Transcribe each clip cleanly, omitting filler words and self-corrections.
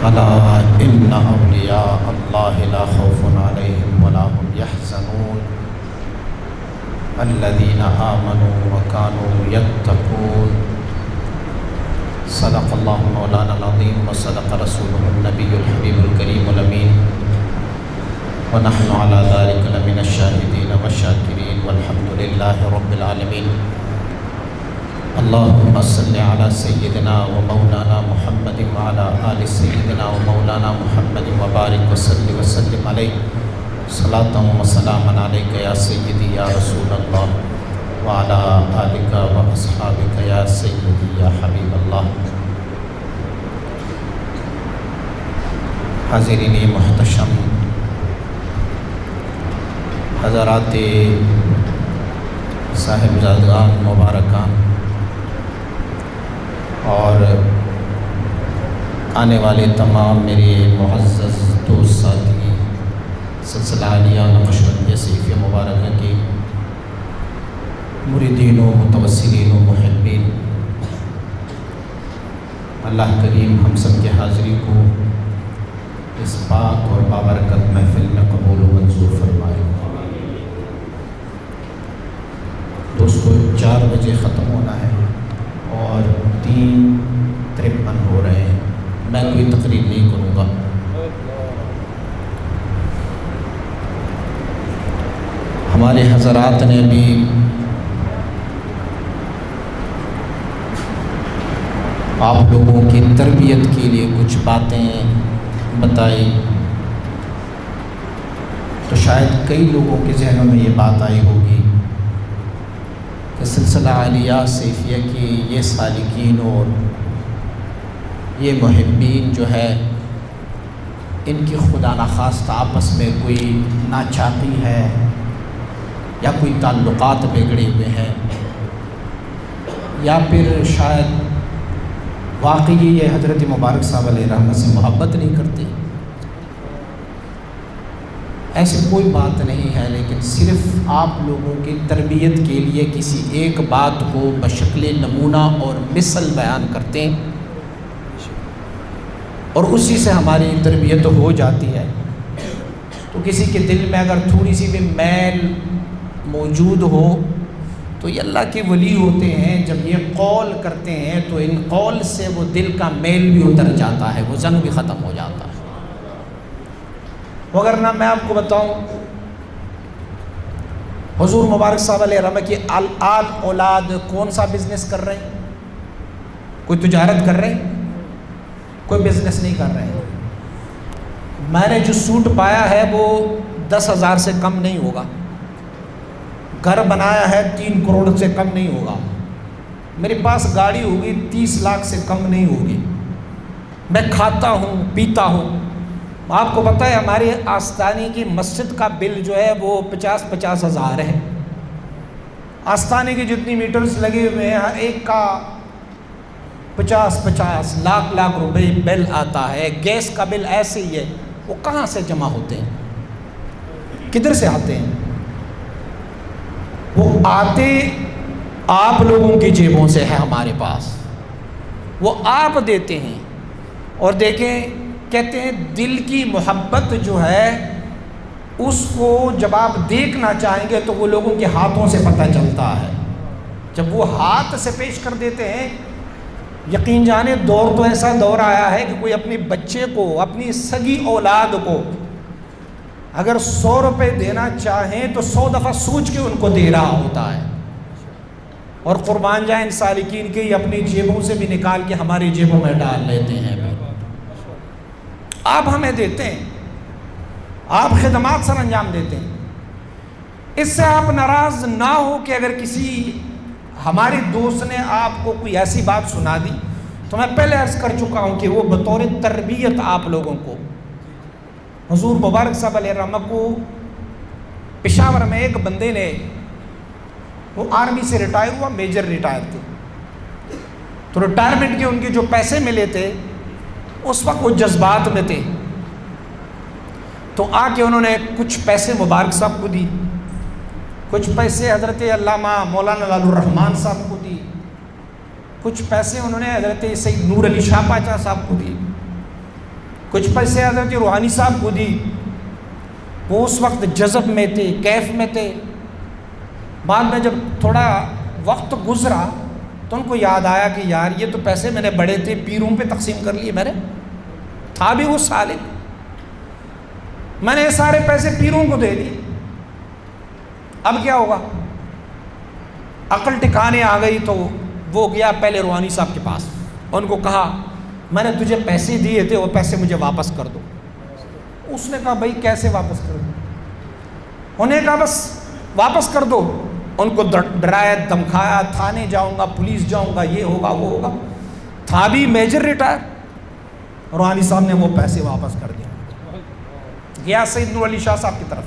الا ان اولیاء اللہ لا خوف علیہم ولا هم یحزنون الذین آمنوا وکانوا یتقون صدق اللہ مولانا العظیم وصدق رسولہ النبی الحبیب الکریم الامین ونحن على ذلك لمن الشاہدین والشاکرین والحمد للہ رب العالمین اللہم صل علی سیدنا و مولانا محمد وعلی آل سیدنا و مولانا محمد وبارک وسلم علیہ صلاۃ و سلام علیک یا سیدی یا رسول اللہ وعلی آلک و اصحابک یا سیدی یا حبیب اللہ۔ حاضرین محتشم، حضرات صاحبزادگان مبارکان اور آنے والے تمام میرے معزز دوست ساتھی، سلسلہ عالیہ نقشبندیہ صحیفہ مبارکہ کے مریدین و متوسلین و محبین، اللہ کریم ہم سب کے حاضری کو اس پاک اور بابرکت محفل میں قبول و منظور فرمائے۔ دوستو 4 بجے ختم ہونا ہے اور 3:53 ہو رہے ہیں۔ میں کوئی تقریر نہیں کروں گا، ہمارے حضرات نے بھی آپ لوگوں کی تربیت کے لیے کچھ باتیں بتائی، تو شاید کئی لوگوں کے ذہنوں میں یہ بات آئی ہوگی کہ سلسلہ عالیہ صحیفیہ کی یہ سالکین اور یہ محبین جو ہے، ان کی خدا نخواستہ آپس میں کوئی ناچاقی ہے یا کوئی تعلقات بگڑے ہوئے ہیں، یا پھر شاید واقعی یہ حضرت مبارک صاحب علیہ رحمت سے محبت نہیں کرتے۔ ایسی کوئی بات نہیں ہے، لیکن صرف آپ لوگوں کی تربیت کے لیے کسی ایک بات کو بشکل نمونہ اور مثل بیان کرتے ہیں، اور اسی سے ہماری تربیت ہو جاتی ہے۔ تو کسی کے دل میں اگر تھوڑی سی بھی میل موجود ہو تو یہ اللہ کے ولی ہوتے ہیں، جب یہ قول کرتے ہیں تو ان قول سے وہ دل کا میل بھی اتر جاتا ہے، وہ زنگ بھی ختم ہو جاتا ہے۔ وگرنہ میں آپ کو بتاؤں، حضور مبارک صاحب علیہ رحمۃ کی آل اولاد کون سا بزنس کر رہے ہیں؟ کوئی تجارت کر رہے ہیں؟ کوئی بزنس نہیں کر رہے ہیں۔ میں نے جو سوٹ پایا ہے وہ 10,000 سے کم نہیں ہوگا، گھر بنایا ہے 3 کروڑ سے کم نہیں ہوگا، میرے پاس گاڑی ہوگی 30 لاکھ سے کم نہیں ہوگی، میں کھاتا ہوں پیتا ہوں۔ آپ کو پتہ ہے ہماری آستانے کی مسجد کا بل جو ہے وہ 50 ہزار ہے۔ آستانے کی جتنی میٹرز لگے ہوئے ہیں ہر ایک کا 50 لاکھ روپے بل آتا ہے۔ گیس کا بل ایسے ہی ہے، وہ کہاں سے جمع ہوتے ہیں؟ کدھر سے آتے ہیں؟ وہ آتے آپ لوگوں کی جیبوں سے ہے ہمارے پاس، وہ آپ دیتے ہیں۔ اور دیکھیں، کہتے ہیں دل کی محبت جو ہے اس کو جب آپ دیکھنا چاہیں گے تو وہ لوگوں کے ہاتھوں سے پتہ چلتا ہے۔ جب وہ ہاتھ سے پیش کر دیتے ہیں، یقین جانے دور تو ایسا دور آیا ہے کہ کوئی اپنے بچے کو، اپنی سگی اولاد کو اگر 100 روپے دینا چاہیں تو 100 دفعہ سوچ کے ان کو دے رہا ہوتا ہے۔ اور قربان جائیں سالکین کے یہ اپنی جیبوں سے بھی نکال کے ہماری جیبوں میں ڈال لیتے ہیں۔ آپ ہمیں دیتے ہیں، آپ خدمات سر انجام دیتے ہیں، اس سے آپ ناراض نہ ہو کہ اگر کسی ہمارے دوست نے آپ کو کوئی ایسی بات سنا دی تو میں پہلے عرض کر چکا ہوں کہ وہ بطور تربیت آپ لوگوں کو، حضور مبارک صاحب علیہ رحمۃ کو پشاور میں ایک بندے نے، وہ آرمی سے ریٹائر ہوا، میجر ریٹائر تھے، تو ریٹائرمنٹ کے ان کے جو پیسے ملے تھے اس وقت وہ جذبات میں تھے، تو آ کے انہوں نے کچھ پیسے مبارک صاحب کو دی، کچھ پیسے حضرت علامہ مولانا لال الرحمان صاحب کو دی، کچھ پیسے انہوں نے حضرت سید نور علی شاہ پاچا صاحب کو دی، کچھ پیسے حضرت روحانی صاحب کو دی، وہ اس وقت جذب میں تھے، کیف میں تھے. بعد میں جب تھوڑا وقت گزرا تو ان کو یاد آیا کہ یار یہ تو پیسے میں نے بڑے تھے پیروں پہ تقسیم کر لیے، میں نے تھا بھی وہ سالک، میں نے یہ سارے پیسے پیروں کو دے دیے. اب کیا ہوگا؟ عقل ٹھکانے آ گئی تو وہ گیا پہلے روحانی صاحب کے پاس، ان کو کہا میں نے تجھے پیسے دیے تھے، وہ پیسے مجھے واپس کر دو. اس نے کہا بھائی کیسے واپس کر دو؟ انہیں کہا بس واپس کر دو. ان کو ڈرایا دمکایا، تھانے جاؤں گا، پولیس جاؤں گا، یہ ہوگا وہ ہوگا. تھا بھی میجر ریٹائر. روحانی صاحب نے وہ پیسے واپس کر دیا. گیا سید نور علی شاہ صاحب کی طرف،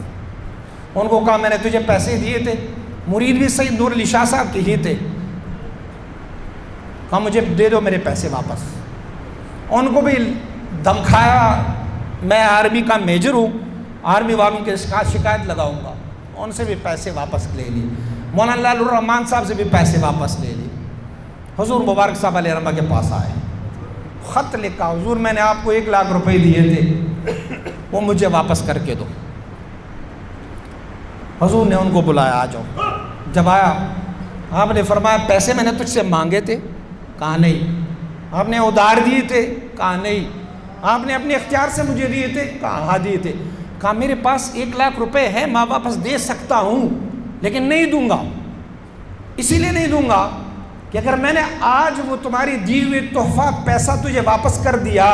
ان کو کہا میں نے تجھے پیسے دیے تھے، مرید بھی سید نور علی شاہ صاحب کے ہی تھے، کہا مجھے دے دو میرے پیسے واپس. ان کو بھی دمکایا، میں آرمی کا میجر ہوں، آرمی والوں کے شکایت لگاؤں گا. ان سے بھی پیسے واپس لے لی. مولانا لال الرحمان صاحب سے بھی پیسے واپس لے لی. حضور مبارک صاحب علیہ رحمہ کے پاس آئے، خط لکھا، حضور میں نے آپ کو 1 لاکھ روپے دیے تھے، وہ مجھے واپس کر کے دو. حضور نے ان کو بلایا، آ جاؤ. جب آیا آپ نے فرمایا پیسے میں نے تجھ سے مانگے تھے؟ کہا نہیں. آپ نے ادھار دیے تھے؟ کہا نہیں. آپ نے اپنے اختیار سے مجھے دیے تھے؟ کہا ہاں دیے تھے. کہا میرے پاس 1 لاکھ روپے ہے، میں واپس دے سکتا ہوں لیکن نہیں دوں گا. اسی لیے نہیں دوں گا کہ اگر میں نے آج وہ تمہاری دی ہوئی تحفہ پیسہ تجھے واپس کر دیا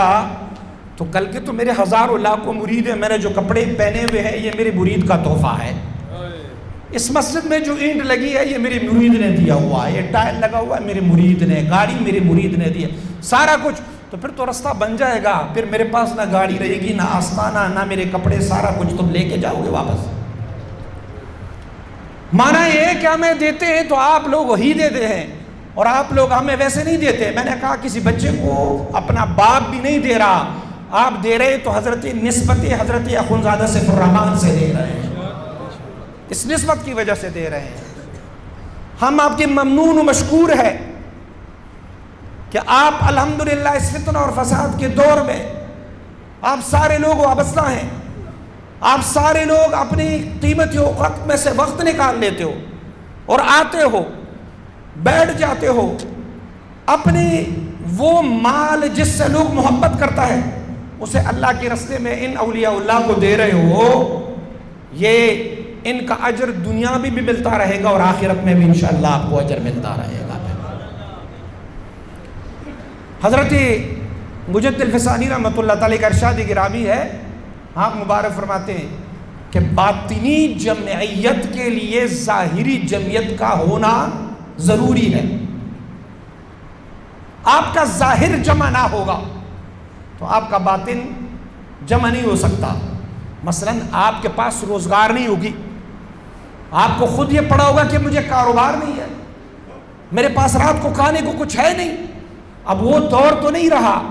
تو کل کے تو میرے ہزاروں لاکھوں مرید ہیں، میں نے جو کپڑے پہنے ہوئے ہیں یہ میرے مرید کا تحفہ ہے. اس مسجد میں جو اینٹ لگی ہے یہ میرے مرید نے دیا ہوا ہے، یہ ٹائل لگا ہوا ہے میرے مرید نے، گاڑی میرے مرید نے دی ہے، سارا کچھ. تو پھر تو رستہ بن جائے گا، پھر میرے پاس نہ گاڑی رہے گی، نہ آستانہ، نہ میرے کپڑے، سارا کچھ تم لے کے جاؤ گے واپس. مانا یہ کہ ہمیں دیتے ہیں تو آپ لوگ وہی دیتے ہیں اور آپ لوگ ہمیں ویسے نہیں دیتے. میں نے کہا کسی بچے کو اپنا باپ بھی نہیں دے رہا، آپ دے رہے تو حضرت نسبت حضرت اخونزادہ سیف الرحمن سے دے رہے ہیں، اس نسبت کی وجہ سے دے رہے ہیں. ہم آپ کے ممنون و مشکور ہے کہ آپ الحمدللہ اس فتنہ اور فساد کے دور میں آپ سارے لوگ وابستہ ہیں. آپ سارے لوگ اپنی قیمتی اوقات میں سے وقت نکال لیتے ہو اور آتے ہو، بیٹھ جاتے ہو، اپنی وہ مال جس سے لوگ محبت کرتا ہے اسے اللہ کے راستے میں ان اولیاء اللہ کو دے رہے ہو. یہ ان کا اجر دنیا میں بھی ملتا رہے گا اور آخرت میں بھی انشاءاللہ آپ کو اجر ملتا رہے گا. حضرت مجد الفسانی رحمۃ اللہ تعالی کا ارشاد گرامی ہے، آپ مبارک فرماتے ہیں کہ باطنی جمعیت کے لیے ظاہری جمعیت کا ہونا ضروری ہے. آپ کا ظاہر جمع نہ ہوگا تو آپ کا باطن جمع نہیں ہو سکتا. مثلا آپ کے پاس روزگار نہیں ہوگی، آپ کو خود یہ پڑا ہوگا کہ مجھے کاروبار نہیں ہے، میرے پاس رات کو کھانے کو کچھ ہے نہیں. اب وہ دور تو نہیں رہا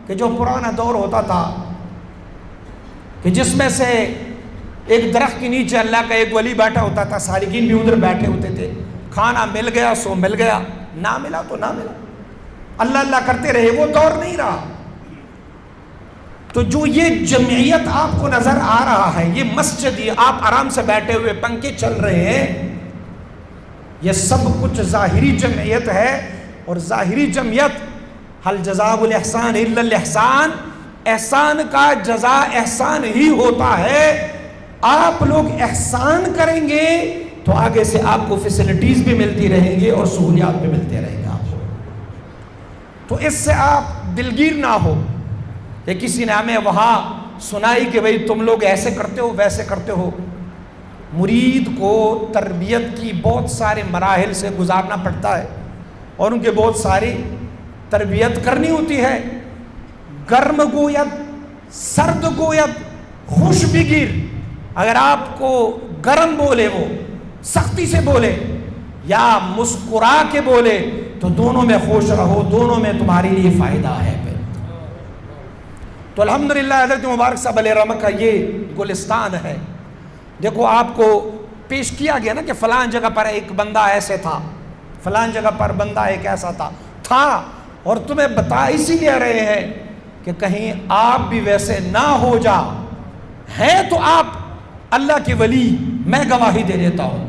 کہ جو پرانا دور ہوتا تھا کہ جس میں سے ایک درخت کے نیچے اللہ کا ایک ولی بیٹھا ہوتا تھا، سالکین بھی ادھر بیٹھے ہوتے تھے، کھانا مل گیا سو مل گیا، نہ ملا تو نہ ملا، اللہ اللہ کرتے رہے. وہ دور نہیں رہا. تو جو یہ جمعیت آپ کو نظر آ رہا ہے، یہ مسجد، یہ آپ آرام سے بیٹھے ہوئے پنکھے چل رہے ہیں، یہ سب کچھ ظاہری جمعیت ہے. اور ظاہری جمعیت حل جزاء الاحسان الا الاحسان، احسان کا جزا احسان ہی ہوتا ہے. آپ لوگ احسان کریں گے تو آگے سے آپ کو فیسلٹیز بھی ملتی رہیں گی اور سہولیات بھی ملتے رہیں گے آپ کو. تو اس سے آپ دلگیر نہ ہو کہ کسی نے ہمیں وہاں سنائی کہ بھئی تم لوگ ایسے کرتے ہو ویسے کرتے ہو. مرید کو تربیت کی بہت سارے مراحل سے گزارنا پڑتا ہے اور ان کے بہت ساری تربیت کرنی ہوتی ہے. گرم گوید، سرد گوید، خوش بگیر. اگر آپ کو گرم بولے، وہ سختی سے بولے یا مسکرا کے بولے تو دونوں میں خوش رہو، دونوں میں تمہارے لیے فائدہ ہے. تو الحمدللہ حضرت مبارک صاحب علیہ رحمہ کا یہ گلستان ہے. دیکھو آپ کو پیش کیا گیا نا کہ فلان جگہ پر ایک بندہ ایسے تھا، فلان جگہ پر بندہ ایک ایسا تھا، اور تمہیں بتا اسی لیے رہے ہیں کہ کہیں آپ بھی ویسے نہ ہو جا، ہیں تو آپ اللہ کے ولی، میں گواہی دے دیتا ہوں